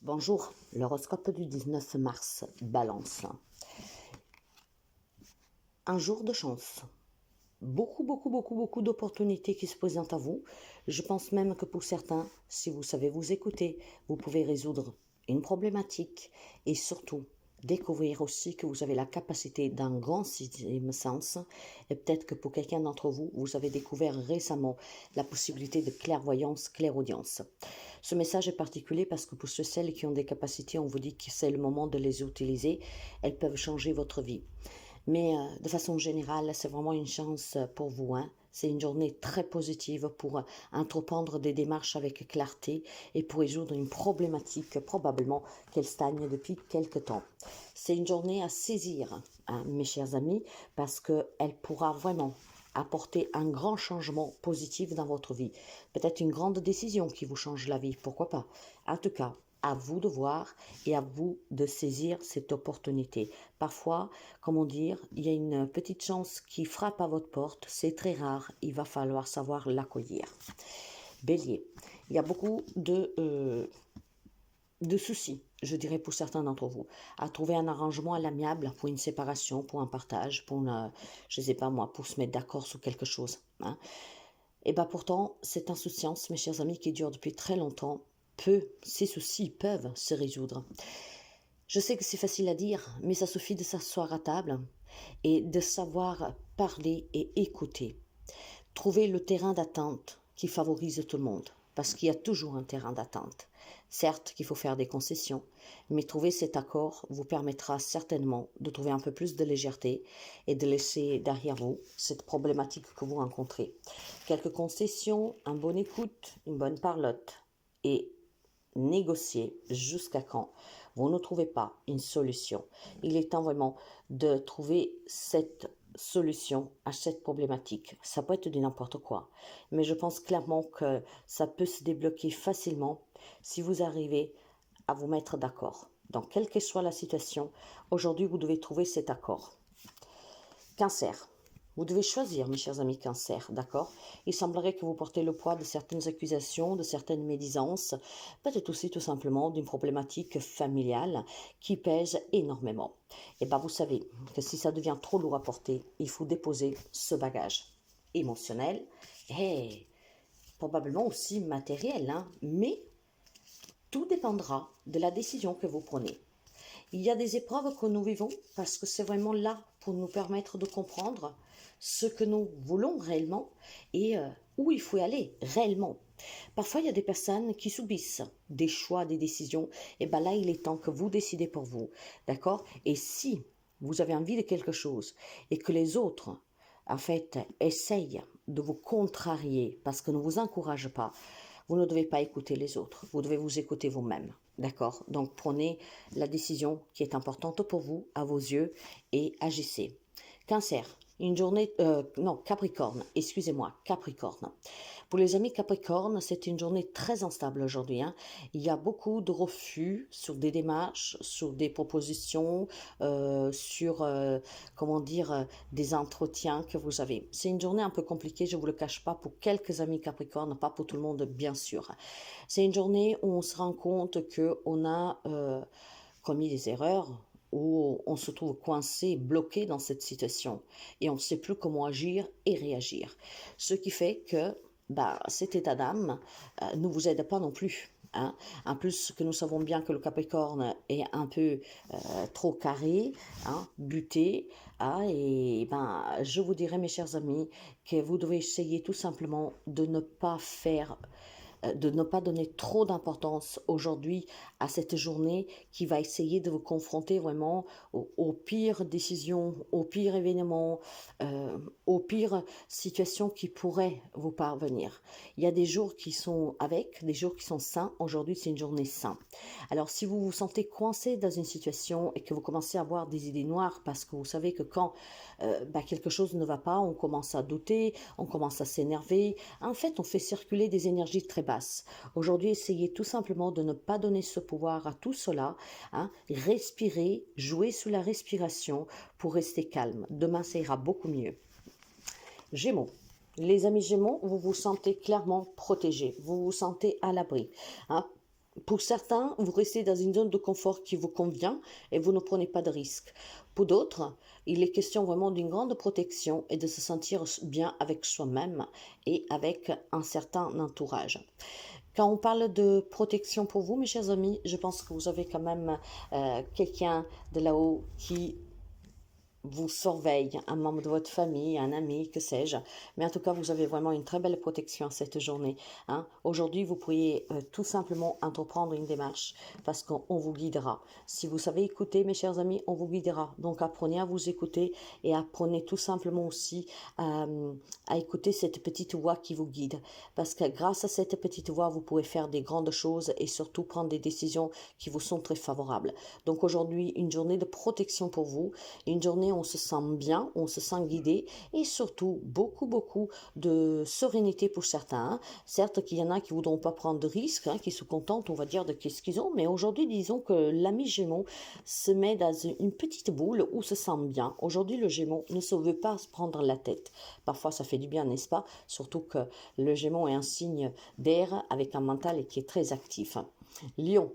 Bonjour, l'horoscope du 19 mars, Balance. Un jour de chance. Beaucoup d'opportunités qui se présentent à vous. Je pense même que pour certains, si vous savez vous écouter, vous pouvez résoudre une problématique et surtout découvrir aussi que vous avez la capacité d'un grand sixième sens et peut-être que pour quelqu'un d'entre vous, vous avez découvert récemment la possibilité de clairvoyance, clairaudience. Ce message est particulier parce que pour celles qui ont des capacités, on vous dit que c'est le moment de les utiliser. Elles peuvent changer votre vie. Mais de façon générale, c'est vraiment une chance pour vous. C'est une journée très positive pour entreprendre des démarches avec clarté et pour résoudre une problématique probablement qu'elle stagne depuis quelque temps. C'est une journée à saisir, mes chers amis, parce qu'elle pourra vraiment apporter un grand changement positif dans votre vie. Peut-être une grande décision qui vous change la vie, pourquoi pas. En tout cas, à vous de voir et à vous de saisir cette opportunité. Parfois, comment dire, il y a une petite chance qui frappe à votre porte, c'est très rare, il va falloir savoir l'accueillir. Bélier, il y a beaucoup de soucis, je dirais pour certains d'entre vous, à trouver un arrangement à l'amiable pour une séparation, pour un partage, pour je ne sais pas moi, pour se mettre d'accord sur quelque chose. Et bien pourtant, cette insouciance, mes chers amis, qui dure depuis très longtemps, ces soucis peuvent se résoudre. Je sais que c'est facile à dire, mais ça suffit de s'asseoir à table et de savoir parler et écouter. Trouver le terrain d'attente qui favorise tout le monde, parce qu'il y a toujours un terrain d'attente. Certes qu'il faut faire des concessions, mais trouver cet accord vous permettra certainement de trouver un peu plus de légèreté et de laisser derrière vous cette problématique que vous rencontrez. Quelques concessions, un bon écoute, une bonne parlotte et négocier jusqu'à quand vous ne trouvez pas une solution. Il est temps vraiment de trouver cette solution à cette problématique. Ça peut être de n'importe quoi, mais je pense clairement que ça peut se débloquer facilement si vous arrivez à vous mettre d'accord. Donc, quelle que soit la situation, aujourd'hui, vous devez trouver cet accord. Cancer. Vous devez choisir, mes chers amis Cancer, d'accord? Il semblerait que vous portez le poids de certaines accusations, de certaines médisances, peut-être aussi tout simplement d'une problématique familiale qui pèse énormément. Et bien vous savez que si ça devient trop lourd à porter, il faut déposer ce bagage émotionnel et probablement aussi matériel, mais tout dépendra de la décision que vous prenez. Il y a des épreuves que nous vivons parce que c'est vraiment là pour nous permettre de comprendre ce que nous voulons réellement et où il faut aller réellement. Parfois, il y a des personnes qui subissent des choix, des décisions. Et bien là, il est temps que vous décidez pour vous. D'accord? Et si vous avez envie de quelque chose et que les autres, en fait, essayent de vous contrarier parce que ne vous encouragent pas, vous ne devez pas écouter les autres. Vous devez vous écouter vous-même. D'accord? Donc, prenez la décision qui est importante pour vous, à vos yeux, et agissez. Cancer. Une journée, non, Capricorne, excusez-moi, Capricorne. Pour les amis Capricorne, c'est une journée très instable aujourd'hui. Il y a beaucoup de refus sur des démarches, sur des propositions, sur, comment dire, des entretiens que vous avez. C'est une journée un peu compliquée, je ne vous le cache pas, pour quelques amis Capricorne, pas pour tout le monde, bien sûr. C'est une journée où on se rend compte qu'on a commis des erreurs, où on se trouve coincé, bloqué dans cette situation et on ne sait plus comment agir et réagir. Ce qui fait que cet état d'âme ne vous aide pas non plus. En plus que nous savons bien que le Capricorne est un peu trop carré, buté, et je vous dirais mes chers amis que vous devez essayer tout simplement de ne pas donner trop d'importance aujourd'hui à cette journée qui va essayer de vous confronter vraiment aux pires décisions, aux pires événements, aux pires situations qui pourraient vous parvenir. Il y a des jours qui sont des jours qui sont sains. Aujourd'hui, c'est une journée sain. Alors, si vous vous sentez coincé dans une situation et que vous commencez à avoir des idées noires parce que vous savez que quand quelque chose ne va pas, on commence à douter, on commence à s'énerver. En fait, on fait circuler des énergies très basses. Aujourd'hui, essayez tout simplement de ne pas donner ce pouvoir à tout cela. Respirez, jouez sous la respiration pour rester calme. Demain, ça ira beaucoup mieux. Gémeaux. Les amis Gémeaux, vous vous sentez clairement protégés, vous vous sentez à l'abri. Pour certains, vous restez dans une zone de confort qui vous convient et vous ne prenez pas de risques. Pour d'autres, il est question vraiment d'une grande protection et de se sentir bien avec soi-même et avec un certain entourage. Quand on parle de protection pour vous, mes chers amis, je pense que vous avez quand même quelqu'un de là-haut qui vous surveille, un membre de votre famille, un ami, que sais-je. Mais en tout cas, vous avez vraiment une très belle protection cette journée, hein. Aujourd'hui, vous pourriez tout simplement entreprendre une démarche parce qu'on vous guidera. Si vous savez écouter, mes chers amis, on vous guidera. Donc, apprenez à vous écouter et apprenez tout simplement aussi à écouter cette petite voix qui vous guide. Parce que grâce à cette petite voix, vous pouvez faire des grandes choses et surtout prendre des décisions qui vous sont très favorables. Donc, aujourd'hui, une journée de protection pour vous, une journée où on se sent bien, on se sent guidé et surtout beaucoup de sérénité pour certains, hein. Certes qu'il y en a qui voudront pas prendre de risques, hein, qui se contentent, on va dire, de qu'est-ce qu'ils ont, mais aujourd'hui, disons que l'ami Gémeaux se met dans une petite boule où se sent bien. Aujourd'hui, le Gémeaux ne se veut pas se prendre la tête. Parfois, ça fait du bien, n'est-ce pas? Surtout que le Gémeaux est un signe d'air avec un mental qui est très actif. Lion,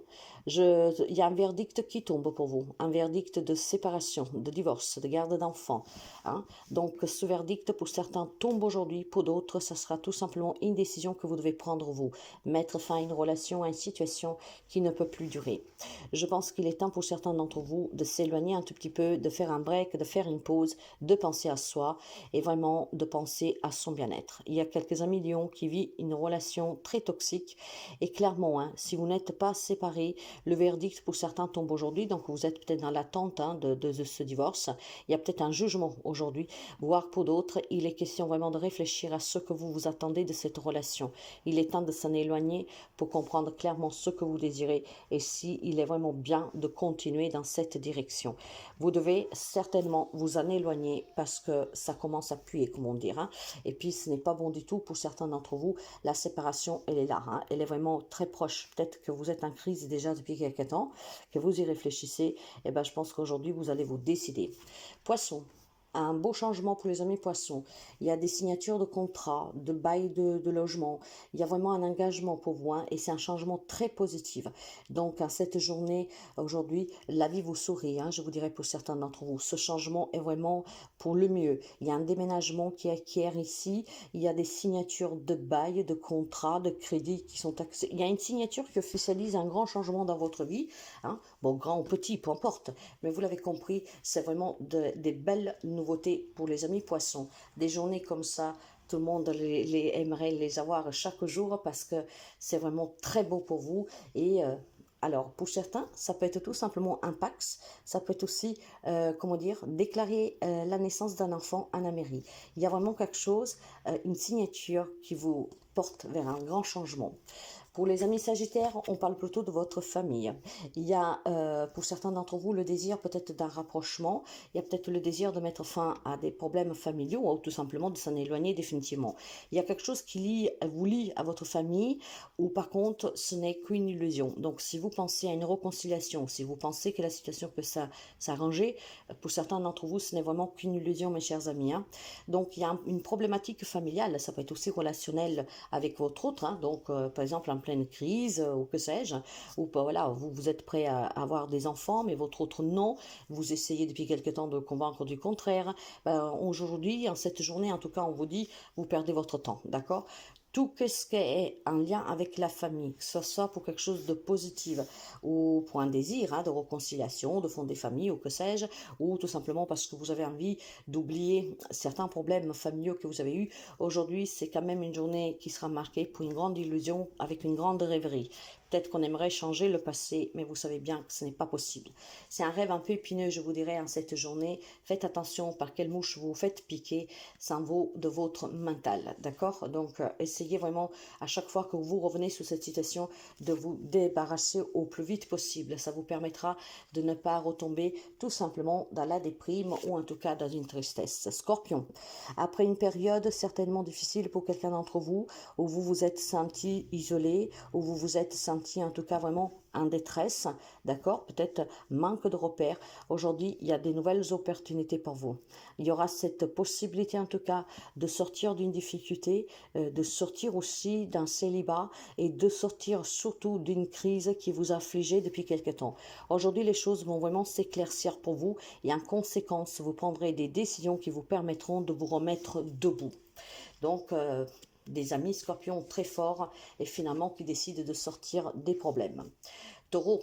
il y a un verdict qui tombe pour vous, un verdict de séparation, de divorce, de garde d'enfants, hein. Donc ce verdict pour certains tombe aujourd'hui, pour d'autres ça sera tout simplement une décision que vous devez prendre vous, mettre fin à une relation, à une situation qui ne peut plus durer. Je pense qu'il est temps pour certains d'entre vous de s'éloigner un tout petit peu, de faire un break, de faire une pause, de penser à soi et vraiment de penser à son bien-être. Il y a quelques amis Lions qui vivent une relation très toxique et clairement, hein, si vous n'êtes pas séparés, le verdict pour certains tombe aujourd'hui, donc vous êtes peut-être dans l'attente, hein, de ce divorce. Il y a peut-être un jugement aujourd'hui, voire pour d'autres, il est question vraiment de réfléchir à ce que vous vous attendez de cette relation. Il est temps de s'en éloigner pour comprendre clairement ce que vous désirez et si il est vraiment bien de continuer dans cette direction. Vous devez certainement vous en éloigner parce que ça commence à puer, comme on dit, hein. Et puis ce n'est pas bon du tout pour certains d'entre vous. La séparation, elle est là, hein. Elle est vraiment très proche. Peut-être que vous êtes en crise déjà depuis quelques temps, que vous y réfléchissez. Et ben, je pense qu'aujourd'hui, vous allez vous décider. Poisson. Un beau changement pour les amis poissons. Il y a des signatures de contrats, de bail de logement. Il y a vraiment un engagement pour vous, hein, et c'est un changement très positif. Donc, à cette journée, aujourd'hui, la vie vous sourit, hein, je vous dirais pour certains d'entre vous. Ce changement est vraiment pour le mieux. Il y a un déménagement qui acquiert ici. Il y a des signatures de bail, de contrats, de crédits qui sont accès. Il y a une signature qui officialise un grand changement dans votre vie, hein. Bon, grand ou petit, peu importe. Mais vous l'avez compris, c'est vraiment des belles nouveautés pour les amis poissons. Des journées comme ça, tout le monde aimerait les avoir chaque jour parce que c'est vraiment très beau pour vous. Et alors, pour certains, ça peut être tout simplement un Pax, ça peut être aussi, comment dire, déclarer la naissance d'un enfant en Amérique. Il y a vraiment quelque chose, une signature qui vous porte vers un grand changement. Pour les amis sagittaires, on parle plutôt de votre famille. Il y a pour certains d'entre vous le désir peut-être d'un rapprochement, il y a peut-être le désir de mettre fin à des problèmes familiaux ou tout simplement de s'en éloigner définitivement. Il y a quelque chose qui vous lie à votre famille ou par contre ce n'est qu'une illusion. Donc si vous pensez à une réconciliation, si vous pensez que la situation peut s'arranger, pour certains d'entre vous ce n'est vraiment qu'une illusion mes chers amis, hein. Donc il y a une problématique familiale, ça peut être aussi relationnel avec votre autre, hein. Donc par exemple un pleine crise ou que sais-je, ou voilà, vous êtes prêt à avoir des enfants, mais votre autre non, vous essayez depuis quelque temps de convaincre du contraire. Aujourd'hui, en cette journée, en tout cas, on vous dit, vous perdez votre temps, d'accord? Tout ce qui est en lien avec la famille, que ce soit pour quelque chose de positif ou pour un désir, hein, de réconciliation, de fonder famille ou que sais-je, ou tout simplement parce que vous avez envie d'oublier certains problèmes familiaux que vous avez eus. Aujourd'hui, c'est quand même une journée qui sera marquée pour une grande illusion avec une grande rêverie. Peut-être qu'on aimerait changer le passé, mais vous savez bien que ce n'est pas possible. C'est un rêve un peu épineux, je vous dirais, en cette journée. Faites attention par quelle mouche vous faites piquer, ça en vaut de votre mental, d'accord? Donc, essayez vraiment, à chaque fois que vous revenez sur cette situation, de vous débarrasser au plus vite possible. Ça vous permettra de ne pas retomber tout simplement dans la déprime ou en tout cas dans une tristesse. Scorpion, après une période certainement difficile pour quelqu'un d'entre vous, où vous vous êtes senti isolé, où vous vous êtes senti senti en tout cas vraiment en détresse, d'accord? Peut-être manque de repères. Aujourd'hui, il y a des nouvelles opportunités pour vous. Il y aura cette possibilité en tout cas de sortir d'une difficulté, de sortir aussi d'un célibat et de sortir surtout d'une crise qui vous affligeait depuis quelque temps. Aujourd'hui, les choses vont vraiment s'éclaircir pour vous et en conséquence, vous prendrez des décisions qui vous permettront de vous remettre debout. Donc, des amis scorpions très forts et finalement qui décident de sortir des problèmes. Taureau,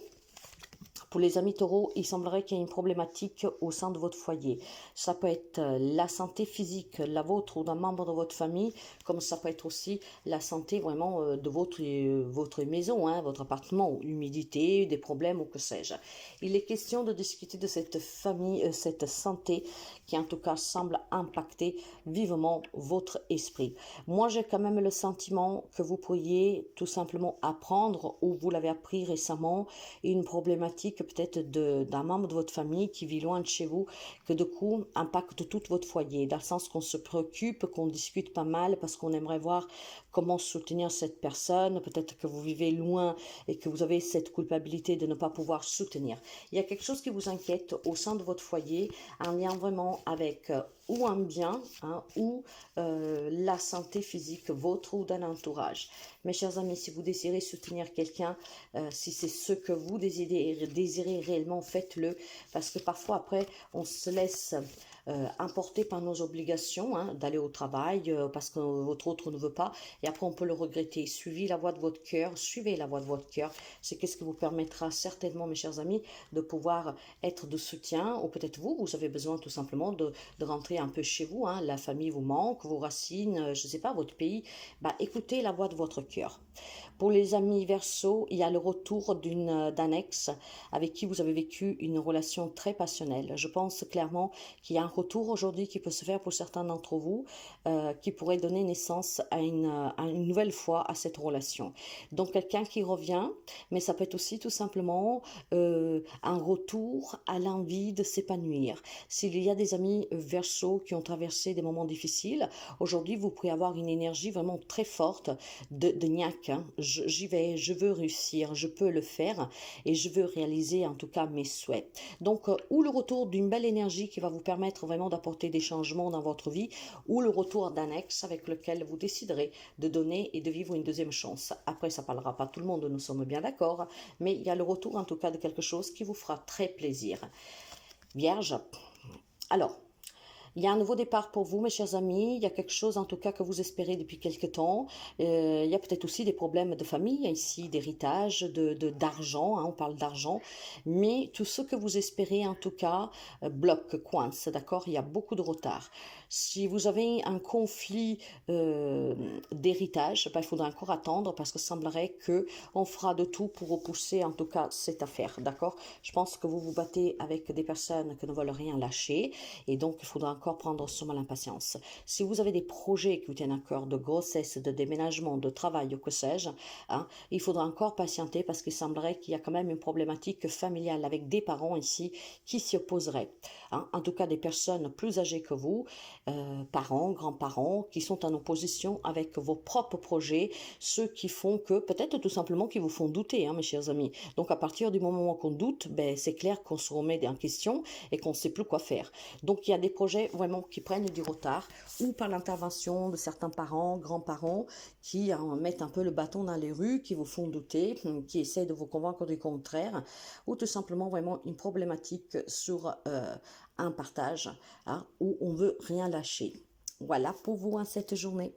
pour les amis taureaux, il semblerait qu'il y ait une problématique au sein de votre foyer. Ça peut être la santé physique, la vôtre ou d'un membre de votre famille, comme ça peut être aussi la santé vraiment de votre maison, hein, votre appartement, l'humidité, des problèmes ou que sais-je. Il est question de discuter de cette famille, cette santé qui en tout cas semble impacter vivement votre esprit. Moi, j'ai quand même le sentiment que vous pourriez tout simplement apprendre, ou vous l'avez appris récemment, une problématique peut-être d'un membre de votre famille qui vit loin de chez vous, que de coup impacte tout votre foyer, dans le sens qu'on se préoccupe, qu'on discute pas mal parce qu'on aimerait voir comment soutenir cette personne, peut-être que vous vivez loin et que vous avez cette culpabilité de ne pas pouvoir soutenir. Il y a quelque chose qui vous inquiète au sein de votre foyer, un lien vraiment avec ou un bien, hein, ou la santé physique vôtre ou d'un entourage. Mes chers amis, si vous désirez soutenir quelqu'un, si c'est ce que vous désirez réellement, faites-le, parce que parfois après, on se laisse emporté par nos obligations, hein, d'aller au travail parce que votre autre ne veut pas, et après on peut le regretter. Suivez la voix de votre cœur, suivez la voix de votre cœur, c'est qu'est-ce qui vous permettra certainement, mes chers amis, de pouvoir être de soutien, ou peut-être vous avez besoin tout simplement de rentrer un peu chez vous, hein, la famille vous manque, vos racines, je ne sais pas, votre pays, bah écoutez la voix de votre cœur. Pour les amis Verseau, il y a le retour d'un ex avec qui vous avez vécu une relation très passionnelle. Je pense clairement qu'il y a un retour aujourd'hui qui peut se faire pour certains d'entre vous, qui pourrait donner naissance à une nouvelle fois à cette relation. Donc quelqu'un qui revient, mais ça peut être aussi tout simplement un retour à l'envie de s'épanouir. S'il y a des amis Verseau qui ont traversé des moments difficiles, aujourd'hui vous pourrez avoir une énergie vraiment très forte de niaque, hein. J'y vais, je veux réussir, je peux le faire et je veux réaliser en tout cas mes souhaits. Donc, ou le retour d'une belle énergie qui va vous permettre vraiment d'apporter des changements dans votre vie, ou le retour d'un ex avec lequel vous déciderez de donner et de vivre une deuxième chance. Après, ça ne parlera pas tout le monde, nous sommes bien d'accord, mais il y a le retour en tout cas de quelque chose qui vous fera très plaisir. Vierge, alors, il y a un nouveau départ pour vous, mes chers amis. Il y a quelque chose, en tout cas, que vous espérez depuis quelque temps. Il y a peut-être aussi des problèmes de famille, ici, d'héritage, d'argent. Hein, on parle d'argent. Mais tout ce que vous espérez, en tout cas, bloque, coince, d'accord? Il y a beaucoup de retard. Si vous avez un conflit d'héritage, ben, il faudra encore attendre parce que semblerait qu'on fera de tout pour repousser, en tout cas, cette affaire, d'accord? Je pense que vous vous battez avec des personnes qui ne veulent rien lâcher et donc il faudra encore prendre sûrement l'impatience. Si vous avez des projets qui vous tiennent à cœur de grossesse, de déménagement, de travail ou que sais-je, hein, il faudra encore patienter parce qu'il semblerait qu'il y a quand même une problématique familiale avec des parents ici qui s'y opposeraient. Hein. En tout cas, des personnes plus âgées que vous, parents, grands-parents, qui sont en opposition avec vos propres projets, ceux qui font que, peut-être tout simplement, qui vous font douter, hein, mes chers amis. Donc à partir du moment qu'on doute, ben, c'est clair qu'on se remet en question et qu'on ne sait plus quoi faire. Donc il y a des projets vraiment qui prennent du retard, ou par l'intervention de certains parents, grands-parents, qui mettent un peu le bâton dans les rues, qui vous font douter, qui essaient de vous convaincre du contraire, ou tout simplement vraiment une problématique sur un partage, hein, où on veut rien lâcher. Voilà pour vous, hein, cette journée.